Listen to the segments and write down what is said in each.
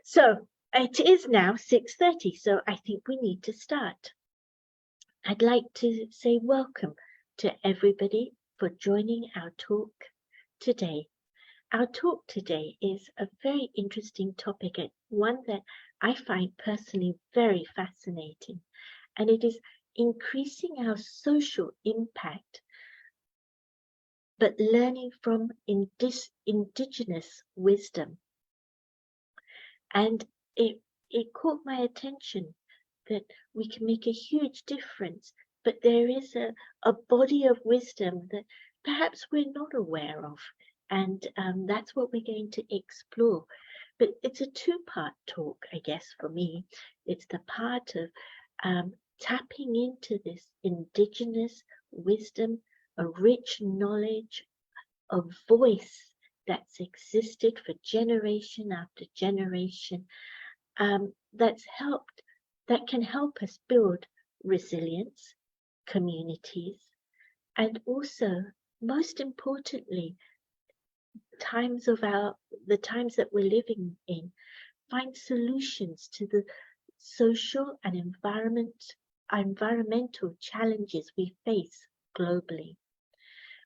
So it is now 6:30, so I think we need to start. I'd like to say welcome to everybody for joining our talk today. Our talk today is a very interesting topic, and one that I find personally very fascinating, and it is increasing our social impact, but learning from indigenous wisdom. And it caught my attention that we can make a huge difference, but there is a body of wisdom that perhaps we're not aware of. And that's what we're going to explore. But it's a two-part talk, I guess, for me. It's the part of tapping into this indigenous wisdom, a rich knowledge, a voice that's existed for generation after generation, that can help us build resilience, communities, and also, most importantly, the times that we're living in, find solutions to the social and environmental challenges we face globally.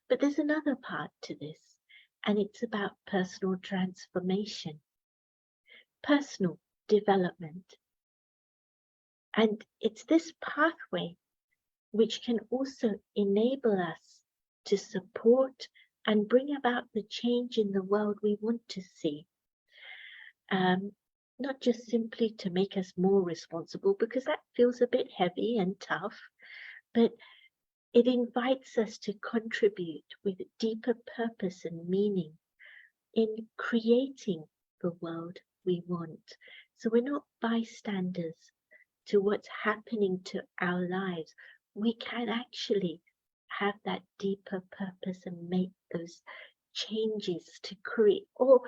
But there's another part to this, and it's about personal transformation, personal development. And it's this pathway which can also enable us to support and bring about the change in the world we want to see. Not just simply to make us more responsible, because that feels a bit heavy and tough, but it invites us to contribute with deeper purpose and meaning in creating the world we want. So we're not bystanders to what's happening to our lives. We can actually have that deeper purpose and make those changes to create, or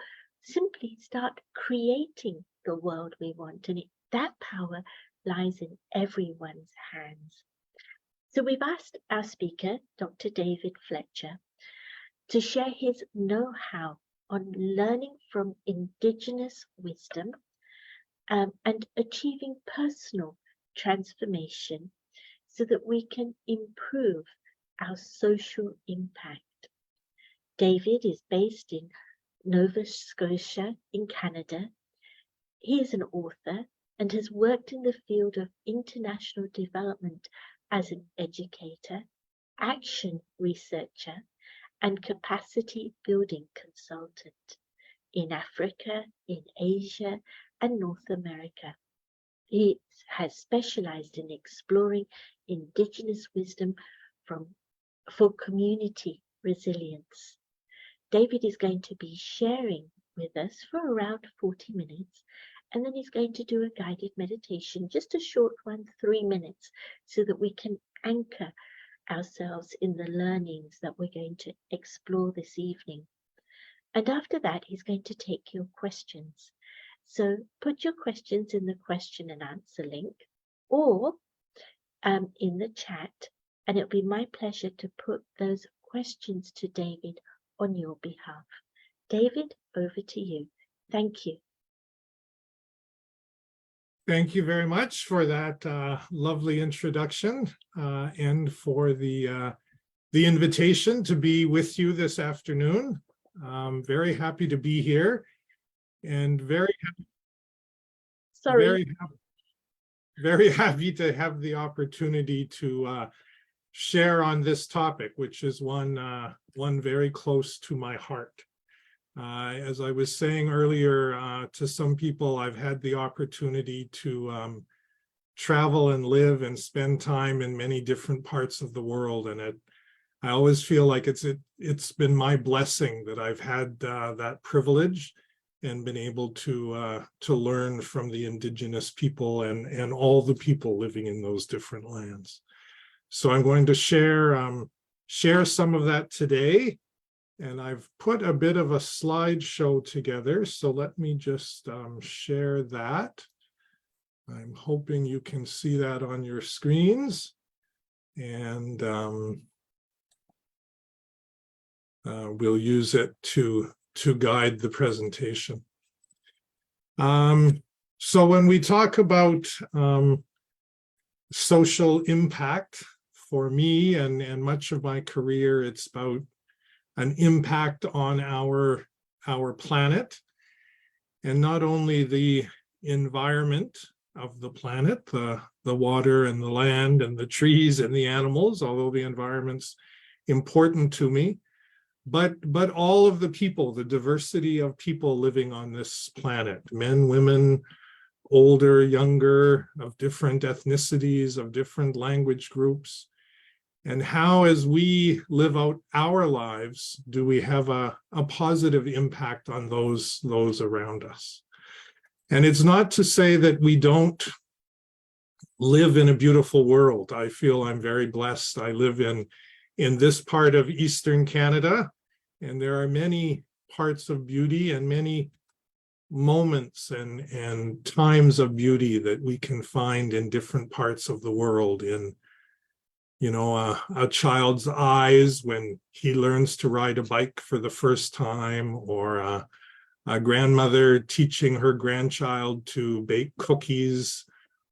simply start creating the world we want. And that power lies in everyone's hands. So we've asked our speaker, Dr. David Fletcher, to share his know-how on learning from indigenous wisdom and achieving personal transformation so that we can improve our social impact. David is based in Nova Scotia in Canada. He is an author and has worked in the field of international development as an educator, action researcher, and capacity building consultant in Africa, in Asia, and North America. He has specialized in exploring indigenous wisdom for community resilience. David is going to be sharing with us for around 40 minutes, and then he's going to do a guided meditation, just a short one, 3 minutes, so that we can anchor ourselves in the learnings that we're going to explore this evening. And after that, he's going to take your questions. So put your questions in the question and answer link, or in the chat, and it'll be my pleasure to put those questions to David on your behalf. David, over to you. Thank you. Thank you very much for that lovely introduction and for the invitation to be with you this afternoon. I'm very happy to be here and very happy to have the opportunity to share on this topic, which is one very close to my heart. As I was saying earlier to some people, I've had the opportunity to travel and live and spend time in many different parts of the world, and I always feel like it's been my blessing that I've had that privilege and been able to learn from the indigenous people and all the people living in those different lands. So I'm going to share some of that today. And I've put a bit of a slideshow together, so let me just share that. I'm hoping you can see that on your screens. And we'll use it to guide the presentation. So when we talk about social impact, for me and much of my career, it's about an impact on our planet, and not only the environment of the planet, the water and the land and the trees and the animals, although the environment's important to me, but all of the people, the diversity of people living on this planet, men, women, older, younger, of different ethnicities, of different language groups, and how, as we live out our lives, do we have a positive impact on those around us. And it's not to say that we don't live in a beautiful world. I feel I'm very blessed. I live in this part of Eastern Canada, and there are many parts of beauty and many moments and times of beauty that we can find in different parts of the world. In a child's eyes when he learns to ride a bike for the first time, or a grandmother teaching her grandchild to bake cookies,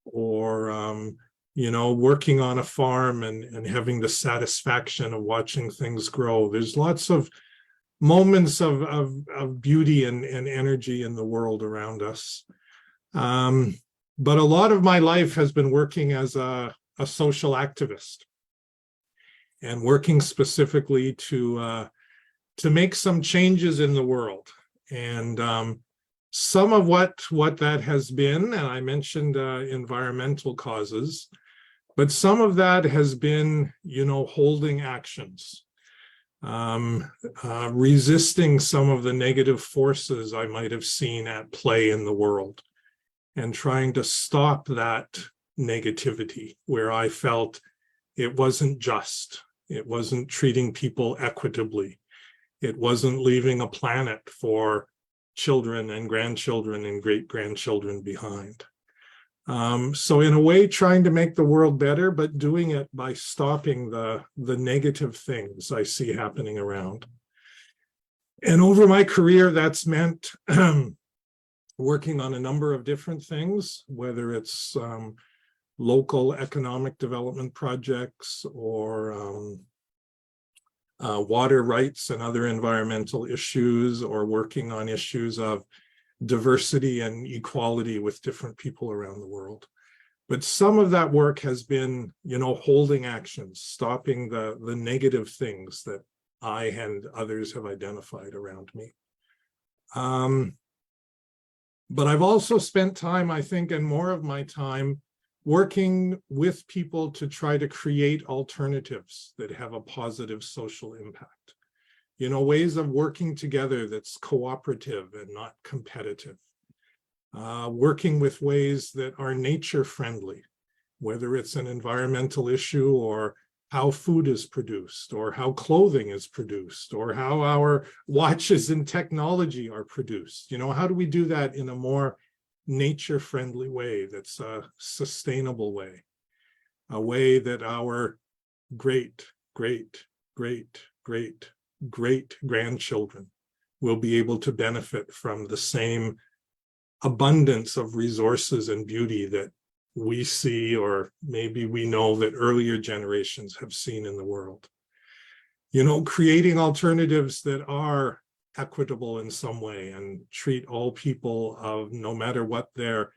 or working on a farm and having the satisfaction of watching things grow. There's lots of moments of beauty and energy in the world around us. But a lot of my life has been working as a social activist, and working specifically to make some changes in the world. And some of what that has been, and I mentioned environmental causes, but some of that has been, holding actions, resisting some of the negative forces I might have seen at play in the world, and trying to stop that negativity where I felt it wasn't just. It wasn't treating people equitably. It wasn't leaving a planet for children and grandchildren and great-grandchildren behind. So in a way, trying to make the world better, but doing it by stopping the negative things I see happening around. And over my career, that's meant working on a number of different things, whether it's local economic development projects, or water rights and other environmental issues, or working on issues of diversity and equality with different people around the world. But some of that work has been, holding actions, stopping the negative things that I and others have identified around me. But I've also spent time, I think, and more of my time, working with people to try to create alternatives that have a positive social impact. Ways of working together that's cooperative and not competitive. Working with ways that are nature friendly, whether it's an environmental issue, or how food is produced, or how clothing is produced, or how our watches and technology are produced. How do we do that in a more nature-friendly way that's a sustainable way, a way that our great-grandchildren will be able to benefit from the same abundance of resources and beauty that we see, or maybe we know that earlier generations have seen in the world. Creating alternatives that are equitable in some way and treat all people, of no matter what their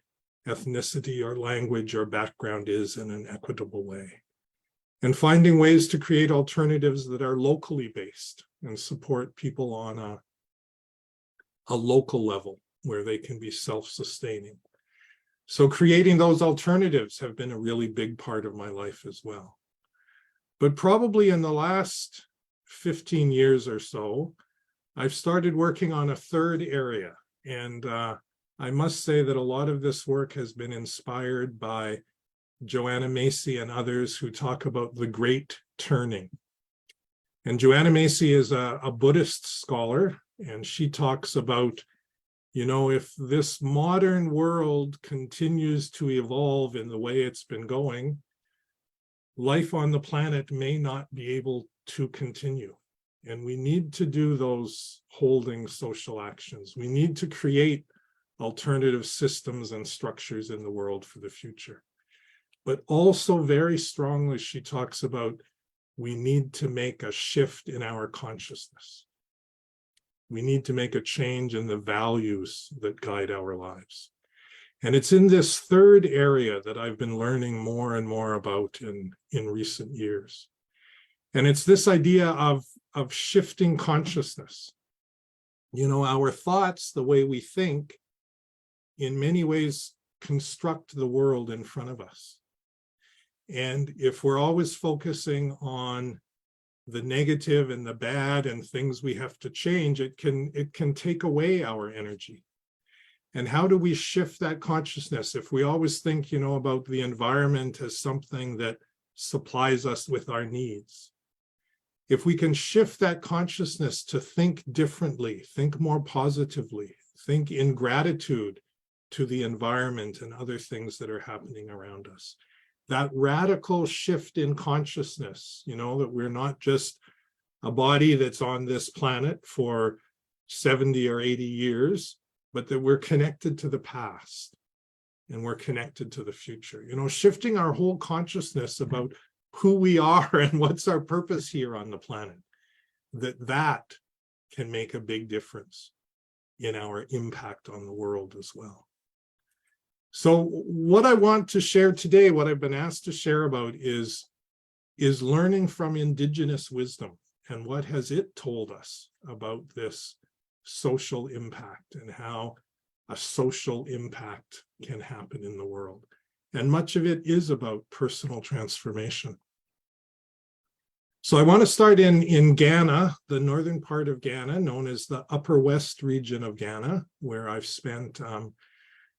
ethnicity or language or background is, in an equitable way. And finding ways to create alternatives that are locally based and support people on a local level where they can be self-sustaining. So creating those alternatives have been a really big part of my life as well. But probably in the last 15 years or so, I've started working on a third area. And I must say that a lot of this work has been inspired by Joanna Macy and others who talk about the Great Turning. And Joanna Macy is a Buddhist scholar, and she talks about, if this modern world continues to evolve in the way it's been going, life on the planet may not be able to continue. And we need to do those holding social actions. We need to create alternative systems and structures in the world for the future. But also very strongly, she talks about we need to make a shift in our consciousness. We need to make a change in the values that guide our lives. And it's in this third area that I've been learning more and more about in recent years. And it's this idea of shifting consciousness. You know, our thoughts, the way we think, in many ways construct the world in front of us. And if we're always focusing on the negative and the bad and things we have to change, it can take away our energy. And how do we shift that consciousness? If we always think, you know, about the environment as something that supplies us with our needs, if we can shift that consciousness to think differently, think more positively, think in gratitude to the environment and other things that are happening around us, that radical shift in consciousness, you know, that we're not just a body that's on this planet for 70 or 80 years, but that we're connected to the past and we're connected to the future. You know, shifting our whole consciousness about who we are and what's our purpose here on the planet, that can make a big difference in our impact on the world as well. So what I want to share today, what I've been asked to share about is learning from indigenous wisdom and what has it told us about this social impact and how a social impact can happen in the world. And much of it is about personal transformation. So I want to start in Ghana, the northern part of Ghana, known as the Upper West region of Ghana, where I've spent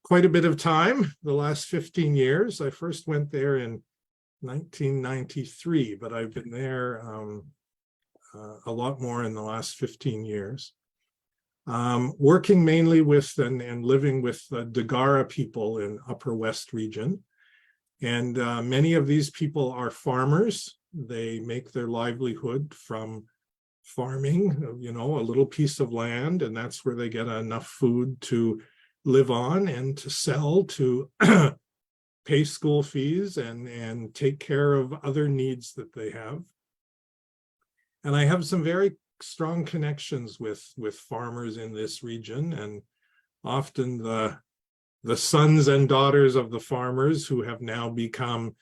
quite a bit of time the last 15 years. I first went there in 1993, but I've been there a lot more in the last 15 years. Working mainly with and living with the Dagara people in Upper West region. And many of these people are farmers. They make their livelihood from farming, you know, a little piece of land, and that's where they get enough food to live on and to sell, to pay school fees and take care of other needs that they have. And I have some very strong connections with farmers in this region, and often the sons and daughters of the farmers who have now become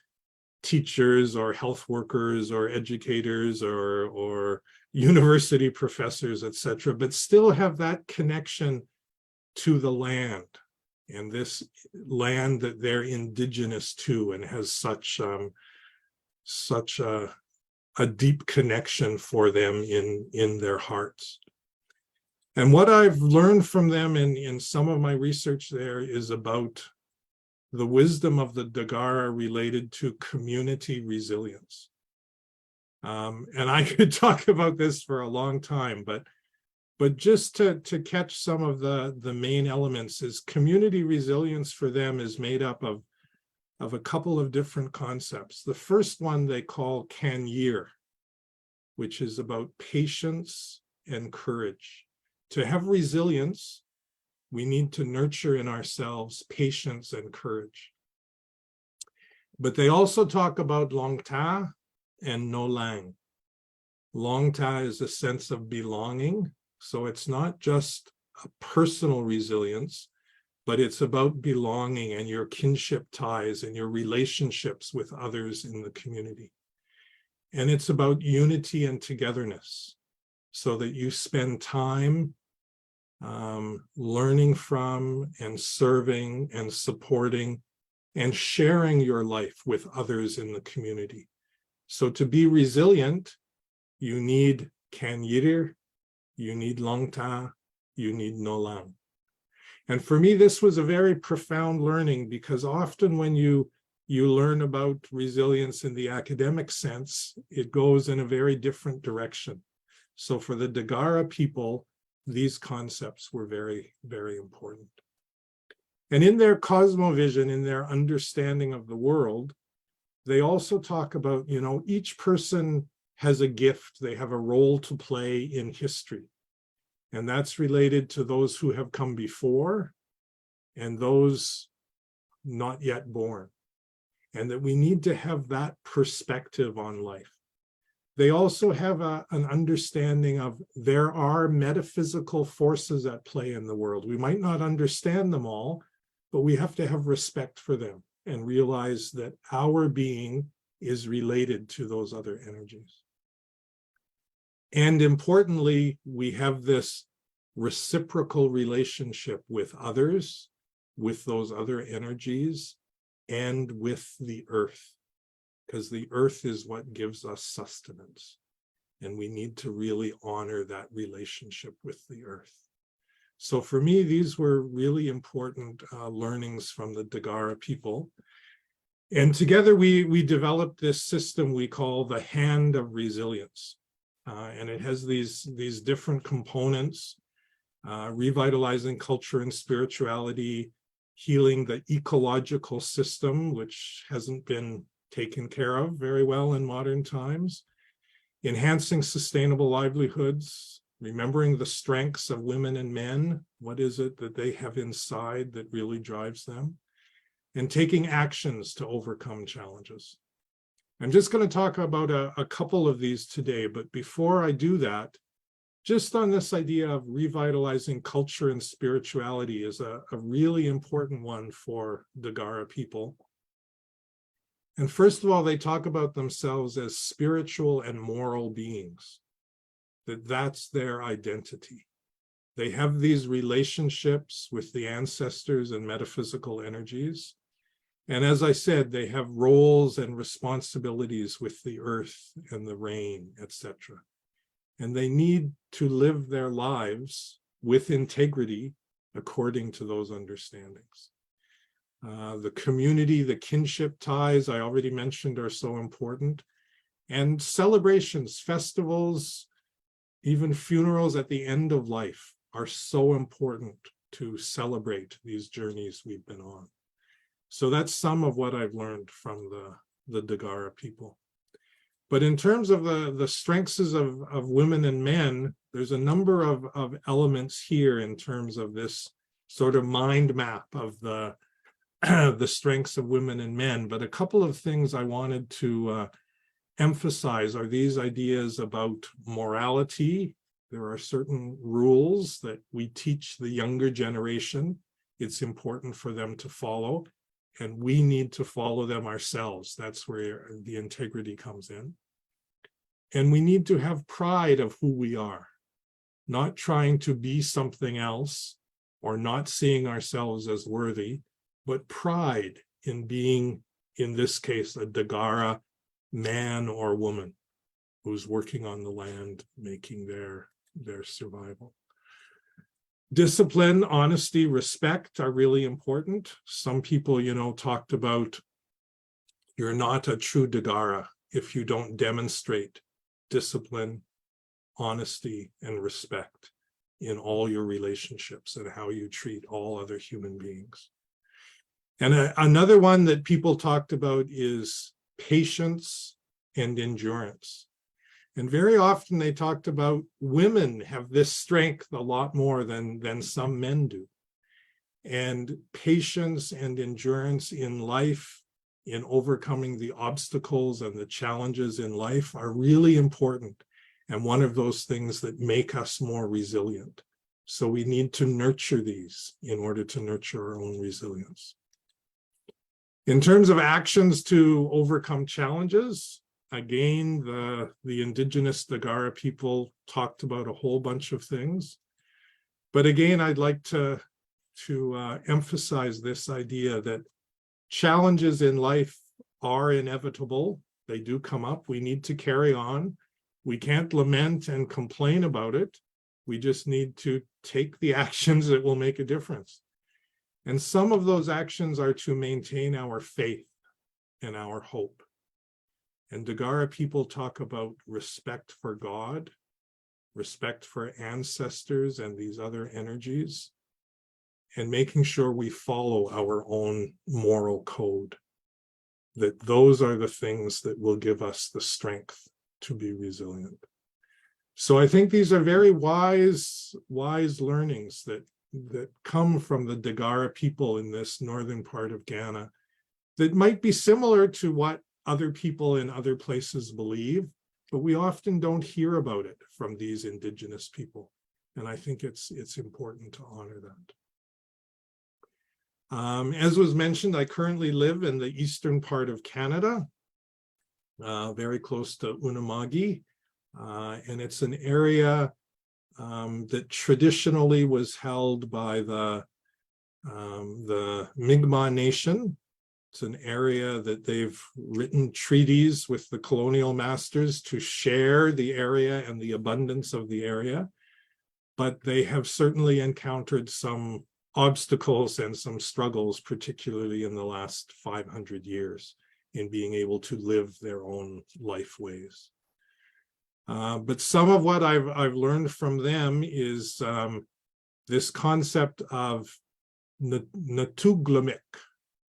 teachers or health workers or educators or university professors, etc., but still have that connection to the land and this land that they're indigenous to and has such a deep connection for them in their hearts. And what I've learned from them in some of my research there is about the wisdom of the Dagara related to community resilience. And I could talk about this for a long time, but just to catch some of the main elements is community resilience for them is made up of a couple of different concepts. The first one they call Kanyir, which is about patience and courage. To have resilience, we need to nurture in ourselves patience and courage. But they also talk about Longta and Nolang. Longta is a sense of belonging. So it's not just a personal resilience, but it's about belonging and your kinship ties and your relationships with others in the community. And it's about unity and togetherness, so that you spend time learning from and serving and supporting and sharing your life with others in the community. So to be resilient, you need Kanyir, you need Longta, you need Nolang. And for me, this was a very profound learning, because often when you learn about resilience in the academic sense, it goes in a very different direction. So for the Dagara people, these concepts were very, very important. And in their cosmovision, in their understanding of the world, they also talk about, you know, each person has a gift, they have a role to play in history. And that's related to those who have come before, and those not yet born, and that we need to have that perspective on life. They also have an understanding of there are metaphysical forces at play in the world. We might not understand them all, but we have to have respect for them and realize that our being is related to those other energies. And importantly, we have this reciprocal relationship with others, with those other energies, and with the earth, because the earth is what gives us sustenance. And we need to really honor that relationship with the earth. So for me, these were really important learnings from the Dagara people. And together we developed this system we call the Hand of Resilience. And it has these different components, revitalizing culture and spirituality, healing the ecological system, which hasn't been taken care of very well in modern times, enhancing sustainable livelihoods, remembering the strengths of women and men, what is it that they have inside that really drives them, and taking actions to overcome challenges. I'm just going to talk about a couple of these today, but before I do that, just on this idea of revitalizing culture and spirituality is a really important one for Dagara people. And first of all, they talk about themselves as spiritual and moral beings, that's their identity. They have these relationships with the ancestors and metaphysical energies. And as I said, they have roles and responsibilities with the earth and the rain, etc. And they need to live their lives with integrity according to those understandings. The community, the kinship ties I already mentioned are so important. And celebrations, festivals, even funerals at the end of life are so important to celebrate these journeys we've been on. So that's some of what I've learned from the Dagara people. But in terms of the strengths of women and men, there's a number of elements here in terms of this sort of mind map of the strengths of women and men. But a couple of things I wanted to emphasize are these ideas about morality. There are certain rules that we teach the younger generation. It's important for them to follow, and we need to follow them ourselves. That's where the integrity comes in. And we need to have pride of who we are, not trying to be something else or not seeing ourselves as worthy, but pride in being, in this case, a Dagara man or woman who's working on the land, making their survival. Discipline, honesty, respect are really important. Some people, talked about you're not a true Dagara if you don't demonstrate discipline, honesty, and respect in all your relationships and how you treat all other human beings. And another one that people talked about is patience and endurance. And very often they talked about women have this strength a lot more than some men do. And patience and endurance in life, in overcoming the obstacles and the challenges in life are really important. And one of those things that make us more resilient. So we need to nurture these in order to nurture our own resilience. In terms of actions to overcome challenges, again, the indigenous Dagara people talked about a whole bunch of things. But again, I'd like to emphasize this idea that challenges in life are inevitable. They do come up. We need to carry on. We can't lament and complain about it. We just need to take the actions that will make a difference. And some of those actions are to maintain our faith and our hope. And Dagara people talk about respect for God, respect for ancestors and these other energies, and making sure we follow our own moral code. That those are the things that will give us the strength to be resilient. So I think these are very wise learnings that come from the Dagara people in this northern part of Ghana that might be similar to what other people in other places believe, but we often don't hear about it from these indigenous people. And I think it's important to honor that. As was mentioned, I currently live in the eastern part of Canada, very close to Unama'ki, and it's an area that traditionally was held by the Mi'kmaq Nation. It's an area that they've written treaties with the colonial masters to share the area and the abundance of the area. But they have certainly encountered some obstacles and some struggles, particularly in the last 500 years, in being able to live their own life ways. But some of what I've learned from them is this concept of natuglamik.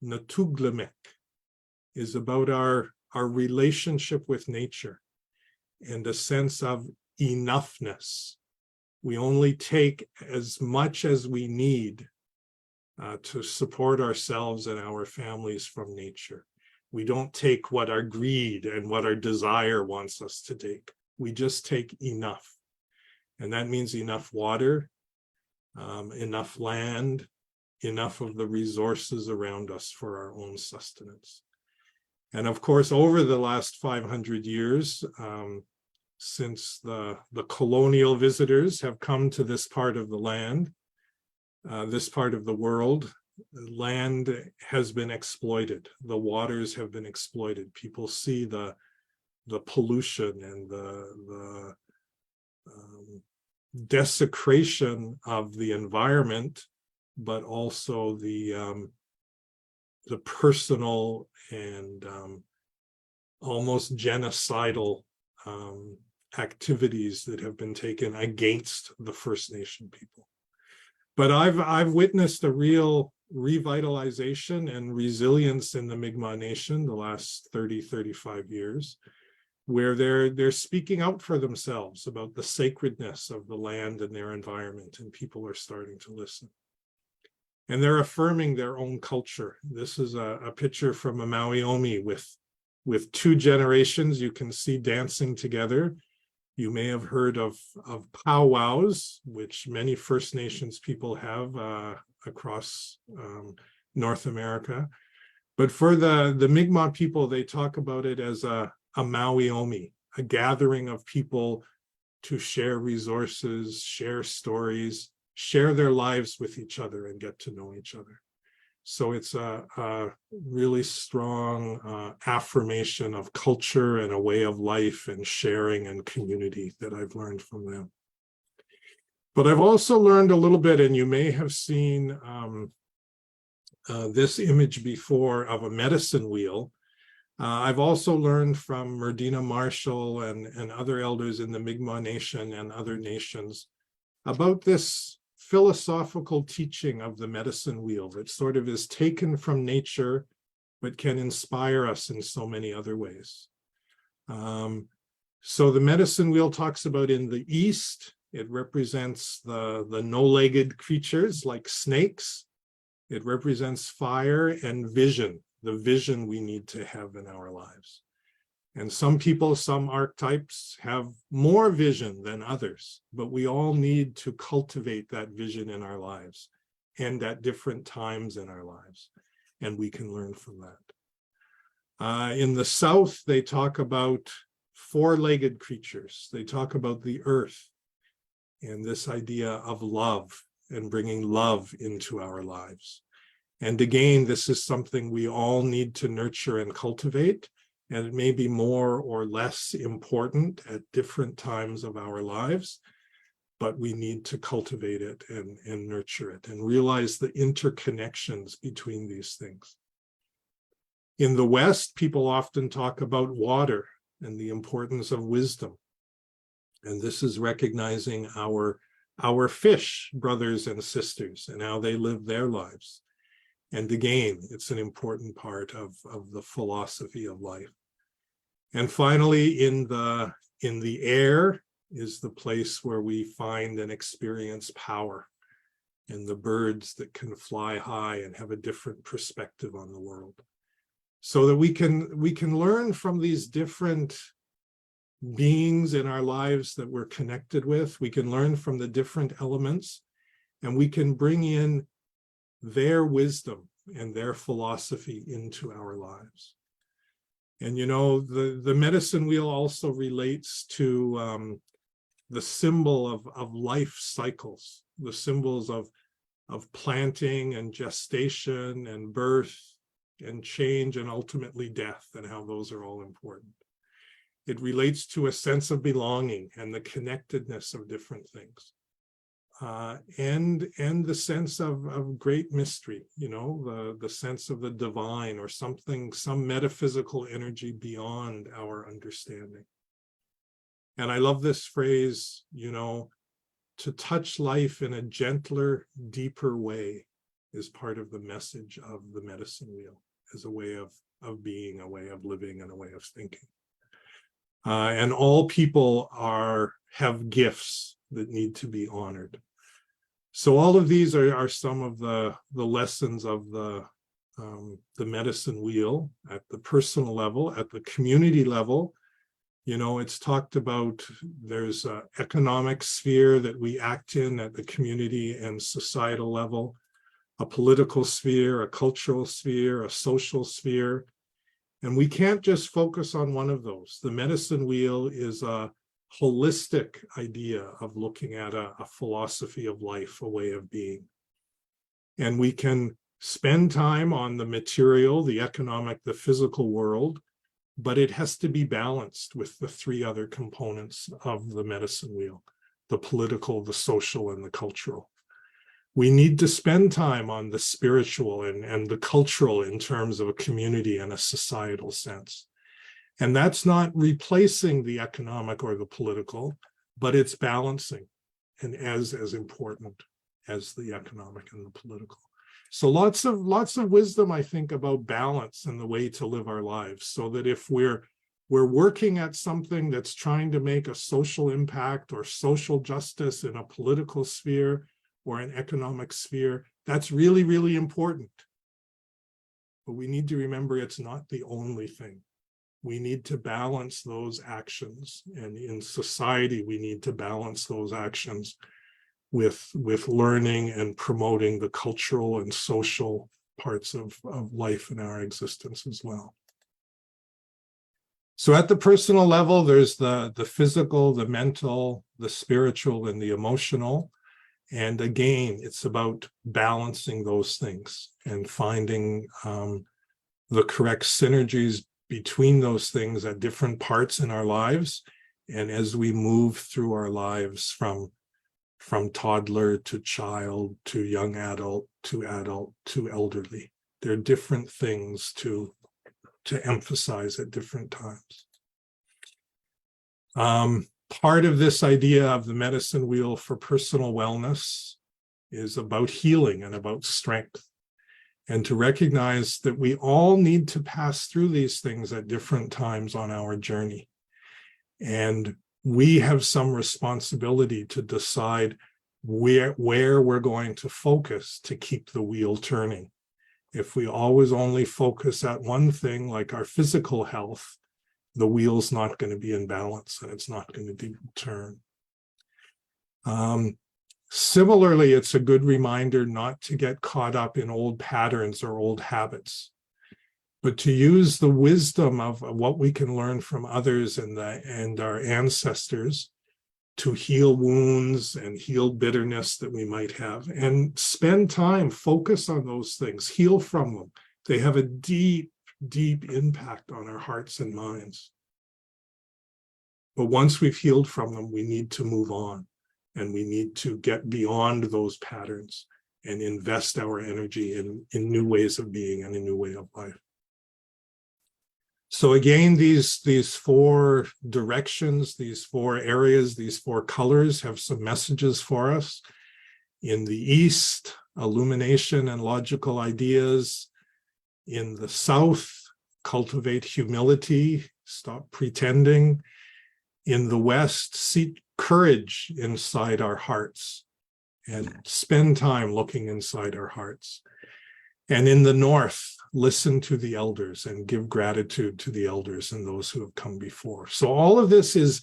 Natuglamik is about our relationship with nature and a sense of enoughness. We only take as much as we need to support ourselves and our families from nature. We don't take what our greed and what our desire wants us to take. We just take enough. And that means enough water, enough land, enough of the resources around us for our own sustenance. And of course, over the last 500 years, since the colonial visitors have come to this part of the land, this part of the world, land has been exploited. The waters have been exploited. People see the pollution and the desecration of the environment, but also the personal and almost genocidal activities that have been taken against the First Nation people. But I've witnessed a real revitalization and resilience in the Mi'kmaq Nation the last 30, 35 years, where they're speaking out for themselves about the sacredness of the land and their environment, and people are starting to listen. And they're affirming their own culture. This is a picture from a Maui-Omi with two generations you can see dancing together. You may have heard of powwows, which many First Nations people have across North America. But for the Mi'kmaq people, they talk about it as a Maui-Omi, a gathering of people to share resources, share stories, share their lives with each other and get to know each other. So it's a really strong affirmation of culture and a way of life and sharing and community that I've learned from them. But I've also learned a little bit, and you may have seen this image before of a medicine wheel. I've also learned from Merdina Marshall and other elders in the Mi'kmaq Nation and other nations about this philosophical teaching of the medicine wheel that sort of is taken from nature, but can inspire us in so many other ways. So the medicine wheel talks about in the East, it represents the no-legged creatures like snakes. It represents fire and vision, the vision we need to have in our lives. And some people, some archetypes have more vision than others, but we all need to cultivate that vision in our lives and at different times in our lives. And we can learn from that. In the South, they talk about four-legged creatures. They talk about the earth and this idea of love and bringing love into our lives. And again, this is something we all need to nurture and cultivate. And it may be more or less important at different times of our lives, but we need to cultivate it and nurture it and realize the interconnections between these things. In the West, people often talk about water and the importance of wisdom. And this is recognizing our fish brothers and sisters and how they live their lives. And again, it's an important part of the philosophy of life. And finally, in the air is the place where we find and experience power. and the birds that can fly high and have a different perspective on the world. So that we can learn from these different beings in our lives that we're connected with. We can learn from the different elements, and we can bring in their wisdom and their philosophy into our lives. And you know, the medicine wheel also relates to the symbol of life cycles, the symbols of planting and gestation and birth and change and ultimately death, and how those are all important. It relates to a sense of belonging and the connectedness of different things. And the sense of great mystery, you know, the sense of the divine, or something, some metaphysical energy beyond our understanding. And I love this phrase, you know, to touch life in a gentler, deeper way is part of the message of the medicine wheel, as a way of being, a way of living, and a way of thinking. And all people have gifts that need to be honored. So all of these are some of the lessons of the medicine wheel at the personal level, at the community level. You know, it's talked about, there's an economic sphere that we act in at the community and societal level, a political sphere, a cultural sphere, a social sphere. And we can't just focus on one of those. The medicine wheel is a holistic idea of looking at a philosophy of life, a way of being. And we can spend time on the material, the economic, the physical world, but it has to be balanced with the three other components of the medicine wheel: the political, the social, and the cultural. We need to spend time on the spiritual and the cultural in terms of a community and a societal sense. And that's not replacing the economic or the political, but it's balancing, and as important as the economic and the political. So lots of wisdom, I think, about balance and the way to live our lives, so that if we're working at something that's trying to make a social impact or social justice in a political sphere or an economic sphere, that's really, really important. But we need to remember it's not the only thing. We need to balance those actions. And in society, we need to balance those actions with learning and promoting the cultural and social parts of life in our existence as well. So at the personal level, there's the physical, the mental, the spiritual, and the emotional. And again, it's about balancing those things and finding the correct synergies between those things at different parts in our lives. And as we move through our lives from toddler to child to young adult to elderly, there are different things to emphasize at different times. Part of this idea of the medicine wheel for personal wellness is about healing and about strength, and to recognize that we all need to pass through these things at different times on our journey. And we have some responsibility to decide where we're going to focus to keep the wheel turning. If we always only focus at one thing, like our physical health, the wheel's not going to be in balance and it's not going to turn. Similarly, it's a good reminder not to get caught up in old patterns or old habits, but to use the wisdom of what we can learn from others and our ancestors to heal wounds and heal bitterness that we might have, and spend time, focus on those things, heal from them. They have a deep, deep impact on our hearts and minds. But once we've healed from them, we need to move on, and we need to get beyond those patterns and invest our energy in new ways of being and a new way of life. So again, these four directions, these four areas, these four colors have some messages for us. In the East, illumination and logical ideas. In the South, cultivate humility, stop pretending. In the West, seek courage inside our hearts and spend time looking inside our hearts. And in the north, listen to the elders and give gratitude to the elders and those who have come before. So all of this is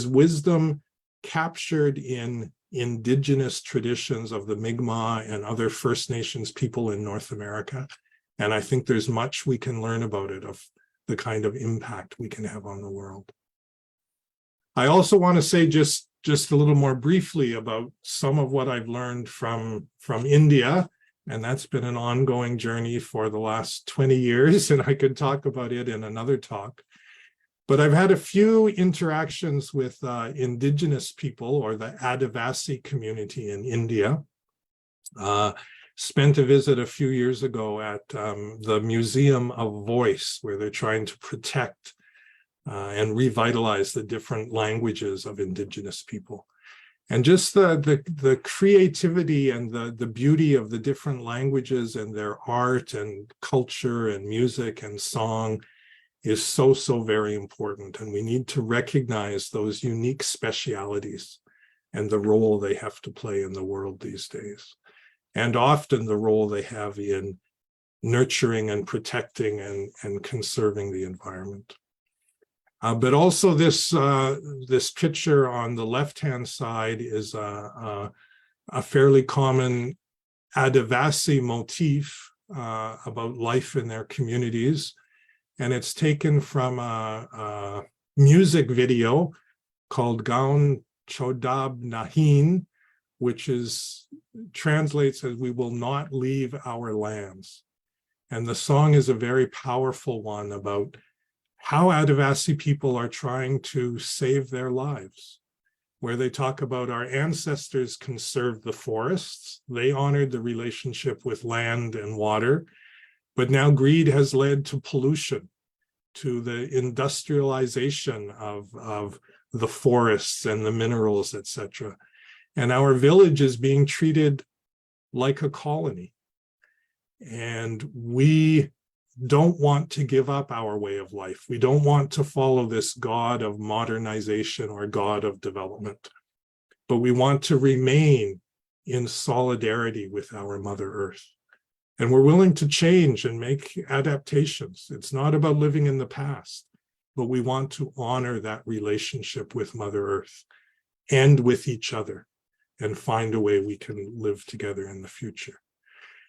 wisdom captured in indigenous traditions of the Mi'kmaq and other First Nations people in North America. And I think there's much we can learn about it, of the kind of impact we can have on the world. I also want to say just a little more briefly about some of what I've learned from India. And that's been an ongoing journey for the last 20 years, and I could talk about it in another talk. But I've had a few interactions with indigenous people, or the Adivasi community in India. Spent a visit a few years ago at the Museum of Voice, where they're trying to protect and revitalize the different languages of indigenous people. And just the creativity and the beauty of the different languages and their art and culture and music and song is so very important. And we need to recognize those unique specialities and the role they have to play in the world these days. And often the role they have in nurturing and protecting and conserving the environment. But also this picture on the left-hand side is a fairly common Adivasi motif about life in their communities. And it's taken from a music video called Gaun Chodab Nahin, which translates as "We will not leave our lands." And the song is a very powerful one about how Adivasi people are trying to save their lives, where they talk about our ancestors conserved the forests. They honored the relationship with land and water, but now greed has led to pollution, to the industrialization of the forests and the minerals, etc. And our village is being treated like a colony. And we don't want to give up our way of life. We don't want to follow this god of modernization or god of development, but we want to remain in solidarity with our Mother Earth. And we're willing to change and make adaptations. It's not about living in the past, but we want to honor that relationship with Mother Earth and with each other and find a way we can live together in the future.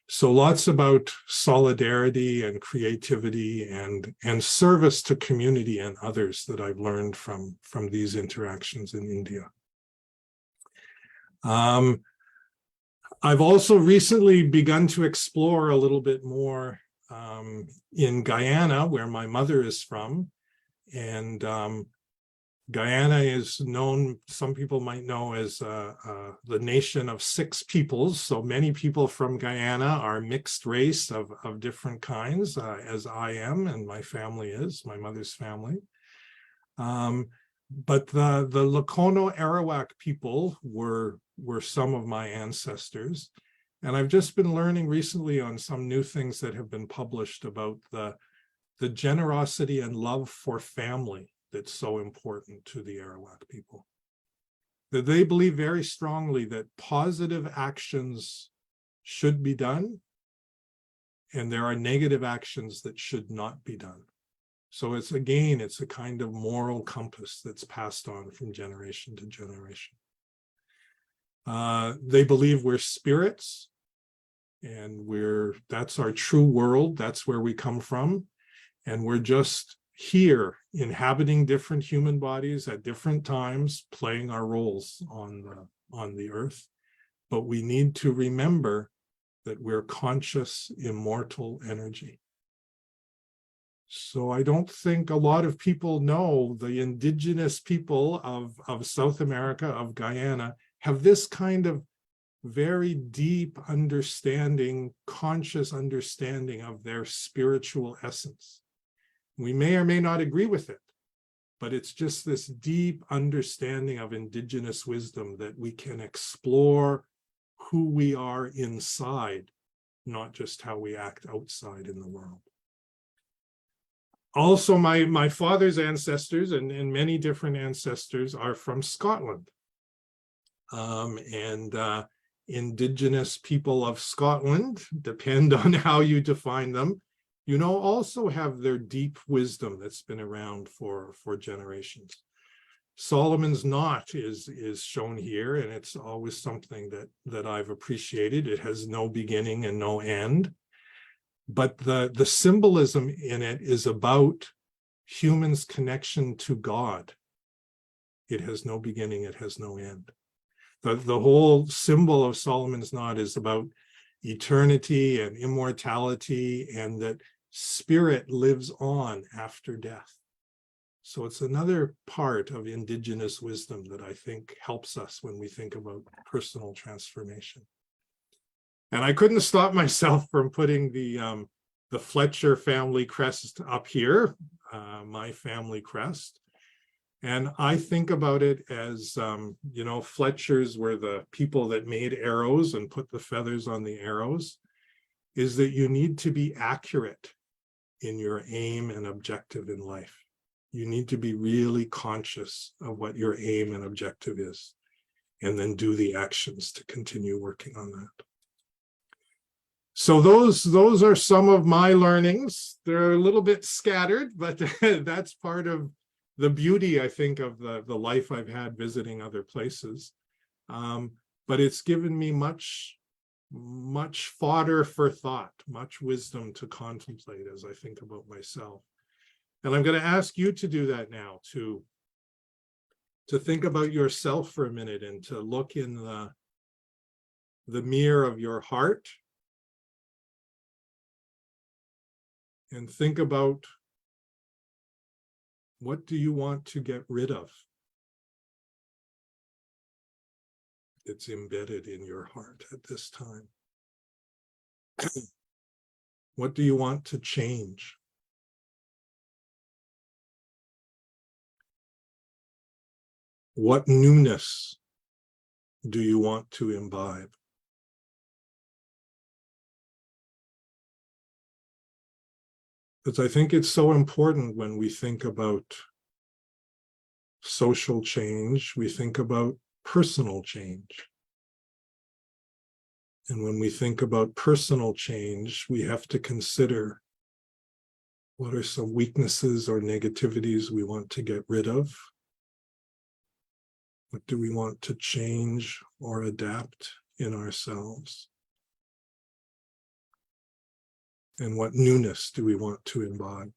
So lots about solidarity and creativity and service to community and others that I've learned from these interactions in India. I've also recently begun to explore a little bit more in Guyana, where my mother is from. And Guyana is known, some people might know, as the nation of 6 peoples. So many people from Guyana are mixed race of different kinds, as I am and my family is, my mother's family. But the Lakota Arawak people were some of my ancestors. And I've just been learning recently on some new things that have been published about the generosity and love for family that's so important to the Arawak people. That they believe very strongly that positive actions should be done, and there are negative actions that should not be done. So it's a kind of moral compass that's passed on from generation to generation. They believe we're spirits, and that's our true world, that's where we come from, and we're just here inhabiting different human bodies at different times, playing our roles on the earth. But we need to remember that we're conscious, immortal energy. So I don't think a lot of people know the indigenous people of South America, of Guyana, have this kind of very deep understanding, conscious understanding of their spiritual essence. We may or may not agree with it, but it's just this deep understanding of indigenous wisdom that we can explore who we are inside, not just how we act outside in the world. Also, my father's ancestors and many different ancestors are from Scotland. indigenous people of Scotland, depend on how you define them, also have their deep wisdom that's been around for generations. Solomon's Knot is shown here, and it's always something that I've appreciated. It has no beginning and no end, but the symbolism in it is about humans' connection to God. It has no beginning, it has no end. The whole symbol of Solomon's Knot is about eternity and immortality, and that spirit lives on after death. So it's another part of indigenous wisdom that I think helps us when we think about personal transformation. And I couldn't stop myself from putting the Fletcher family crest up here, my family crest. And I think about it as, Fletchers were the people that made arrows and put the feathers on the arrows, is that you need to be accurate in your aim and objective in life. You need to be really conscious of what your aim and objective is, and then do the actions to continue working on that. So those are some of my learnings. They're a little bit scattered, but that's part of the beauty, I think, of the life I've had visiting other places. But it's given me much fodder for thought, much wisdom to contemplate as I think about myself. And I'm going to ask you to do that now, to think about yourself for a minute and to look in the mirror of your heart and think about, what do you want to get rid of? It's embedded in your heart at this time. What do you want to change? What newness do you want to imbibe? Because I think it's so important when we think about social change, we think about personal change. And when we think about personal change, we have to consider, what are some weaknesses or negativities we want to get rid of? What do we want to change or adapt in ourselves? And what newness do we want to imbibe?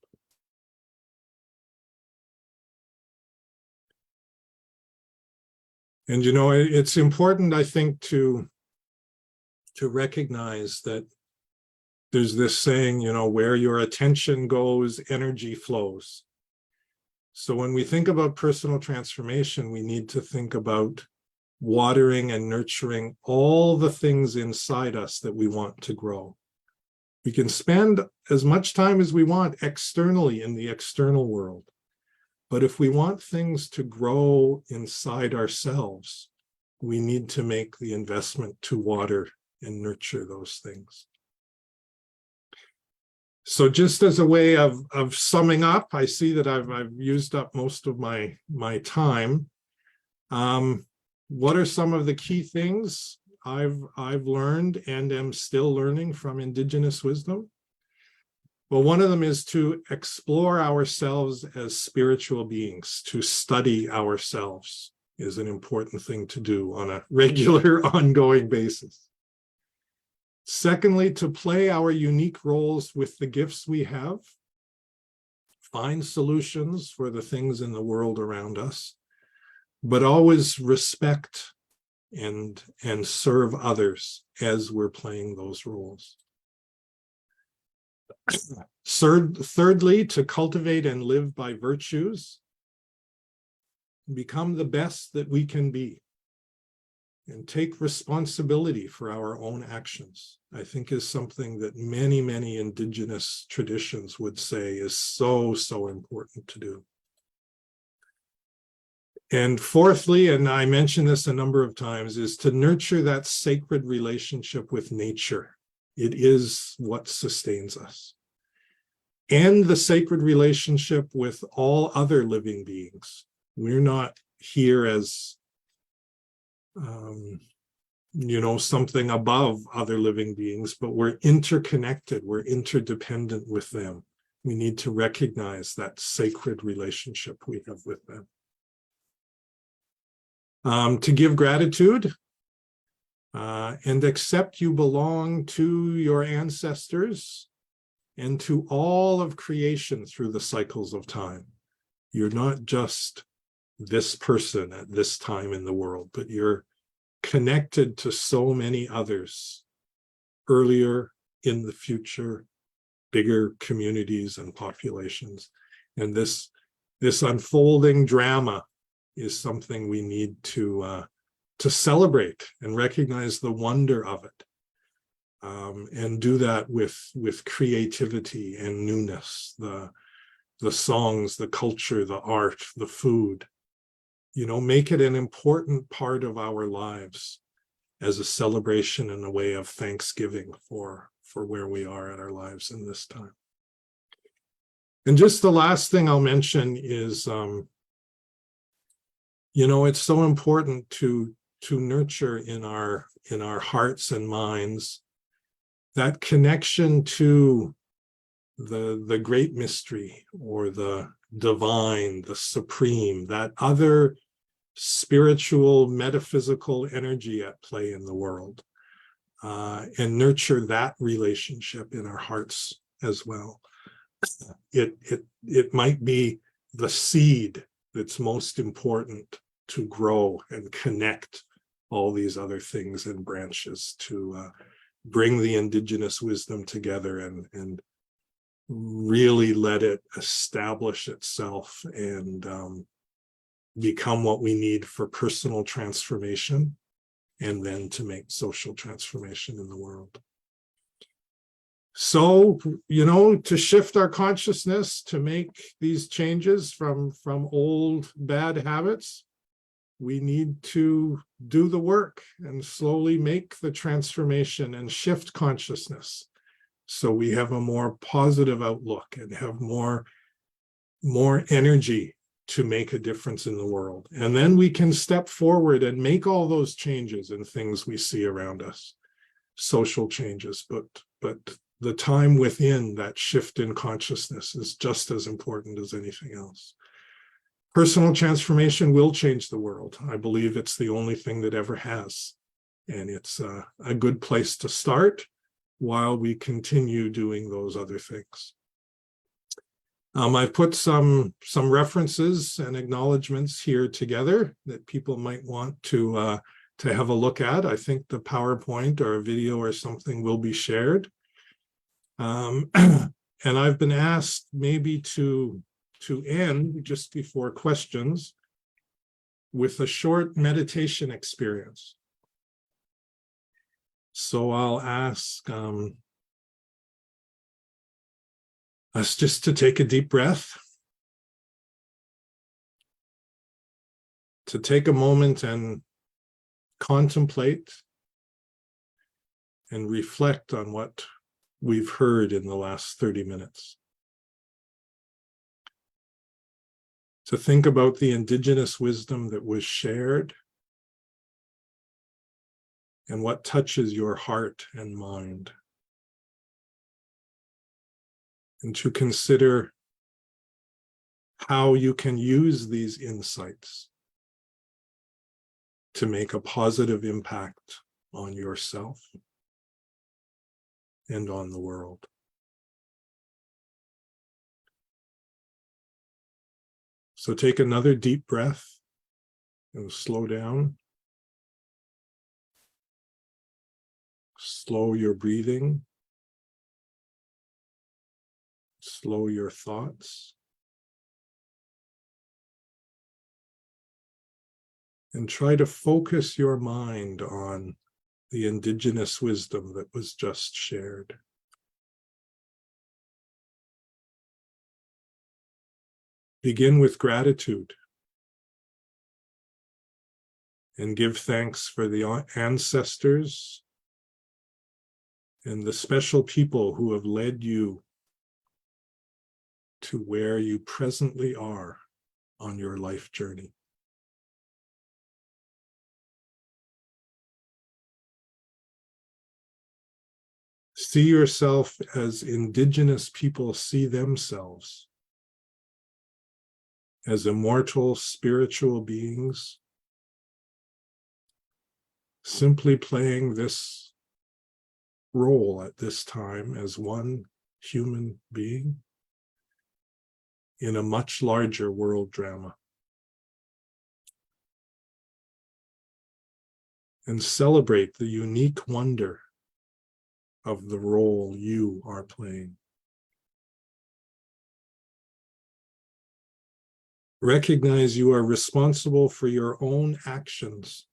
And it's important, I think, to recognize that there's this saying, where your attention goes, energy flows. So when we think about personal transformation, we need to think about watering and nurturing all the things inside us that we want to grow. We can spend as much time as we want externally in the external world. But if we want things to grow inside ourselves, we need to make the investment to water and nurture those things. So just as a way of summing up, I see that I've used up most of my time. What are some of the key things I've learned and am still learning from indigenous wisdom? Well, one of them is to explore ourselves as spiritual beings. To study ourselves is an important thing to do on a regular, ongoing basis. Secondly, to play our unique roles with the gifts we have, find solutions for the things in the world around us, but always respect and serve others as we're playing those roles. Thirdly, to cultivate and live by virtues, become the best that we can be, and take responsibility for our own actions, I think is something that many, many indigenous traditions would say is so, so important to do. And fourthly, and I mentioned this a number of times, is to nurture that sacred relationship with nature. It is what sustains us. And the sacred relationship with all other living beings. We're not here as something above other living beings, but we're interconnected, we're interdependent with them. We need to recognize that sacred relationship we have with them. To give gratitude and accept you belong to your ancestors and to all of creation through the cycles of time. You're not just this person at this time in the world, but you're connected to so many others earlier, in the future, bigger communities and populations. And this unfolding drama is something we need to celebrate and recognize the wonder of it, and do that with creativity and newness, the songs, the culture, the art, the food. Make it an important part of our lives as a celebration and a way of thanksgiving for where we are in our lives in this time. And just the last thing I'll mention is, it's so important to nurture in our hearts and minds that connection to the great mystery, or the divine, the supreme, that other spiritual, metaphysical energy at play in the world, and nurture that relationship in our hearts as well. It might be the seed that's most important to grow and connect all these other things and branches to bring the indigenous wisdom together and really let it establish itself and become what we need for personal transformation, and then to make social transformation in the world. So, to shift our consciousness, to make these changes from old bad habits, we need to do the work and slowly make the transformation and shift consciousness, so we have a more positive outlook and have more energy to make a difference in the world. And then we can step forward and make all those changes in things we see around us, social changes, but the time within that shift in consciousness is just as important as anything else. Personal transformation will change the world. I believe it's the only thing that ever has. And it's a good place to start while we continue doing those other things. I put some references and acknowledgements here together that people might want to have a look at. I think the PowerPoint or a video or something will be shared. And I've been asked maybe to end just before questions with a short meditation experience. So I'll ask us just to take a deep breath, to take a moment and contemplate and reflect on what we've heard in the last 30 minutes. To think about the indigenous wisdom that was shared and what touches your heart and mind. And to consider how you can use these insights to make a positive impact on yourself and on the world. So take another deep breath and slow down. Slow your breathing. Slow your thoughts. And try to focus your mind on the indigenous wisdom that was just shared. Begin with gratitude and give thanks for the ancestors and the special people who have led you to where you presently are on your life journey. See yourself as indigenous people see themselves, as immortal spiritual beings, simply playing this role at this time as one human being in a much larger world drama. And celebrate the unique wonder of the role you are playing. Recognize you are responsible for your own actions.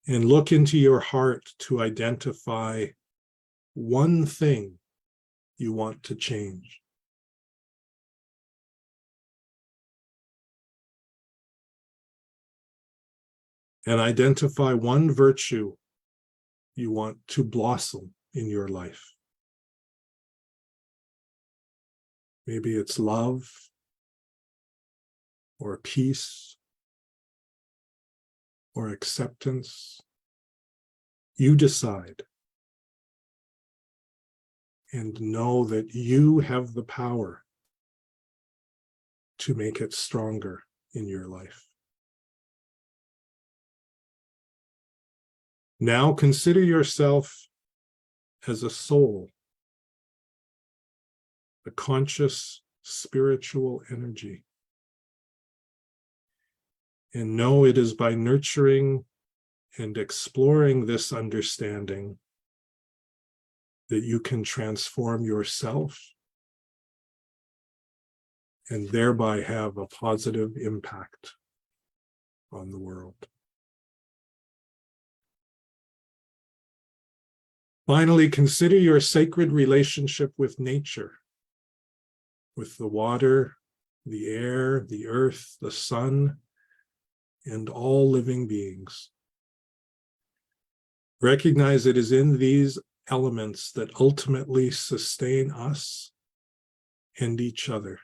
And look into your heart to identify one thing you want to change. And identify one virtue you want to blossom in your life. Maybe it's love or peace or acceptance. You decide. And know that you have the power to make it stronger in your life. Now consider yourself as a soul, a conscious spiritual energy. And know it is by nurturing and exploring this understanding that you can transform yourself and thereby have a positive impact on the world. Finally, consider your sacred relationship with nature, with the water, the air, the earth, the sun, and all living beings. Recognize it is in these elements that ultimately sustain us and each other.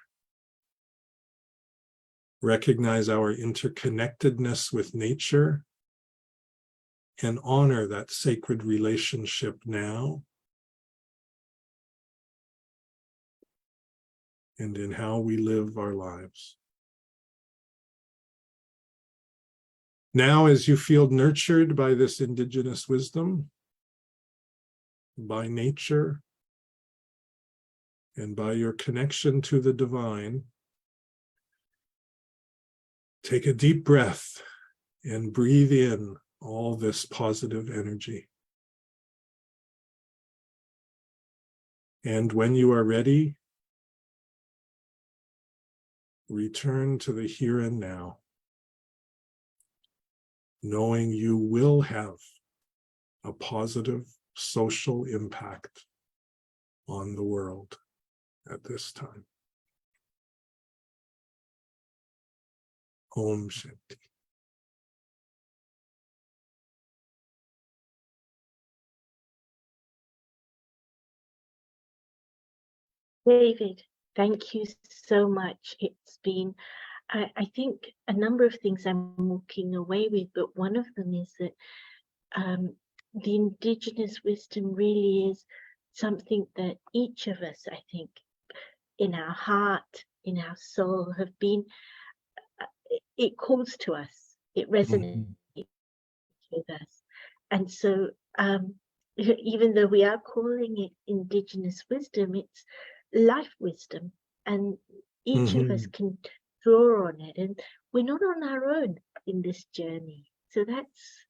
Recognize our interconnectedness with nature and honor that sacred relationship now and in how we live our lives. Now, as you feel nurtured by this indigenous wisdom, by nature, and by your connection to the divine, take a deep breath and breathe in all this positive energy. And when you are ready, return to the here and now, knowing you will have a positive social impact on the world at this time. Om Shanti. David, thank you so much. It's been, I think, a number of things I'm walking away with, but one of them is that the indigenous wisdom really is something that each of us, I think, in our heart, in our soul, have been, it calls to us, it resonates with us. And so even though we are calling it indigenous wisdom, it's life wisdom, and each of us can draw on it, and we're not on our own in this journey. So that's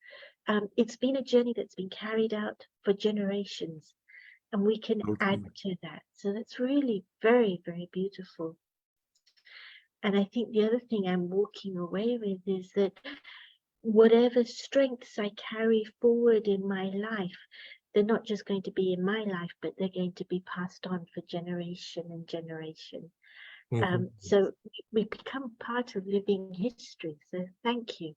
it's been a journey that's been carried out for generations, and we can add to that. So that's really very, very beautiful. And I think the other thing I'm walking away with is that whatever strengths I carry forward in my life, they're not just going to be in my life, but they're going to be passed on for generation and generation. So we become part of living history. So thank you.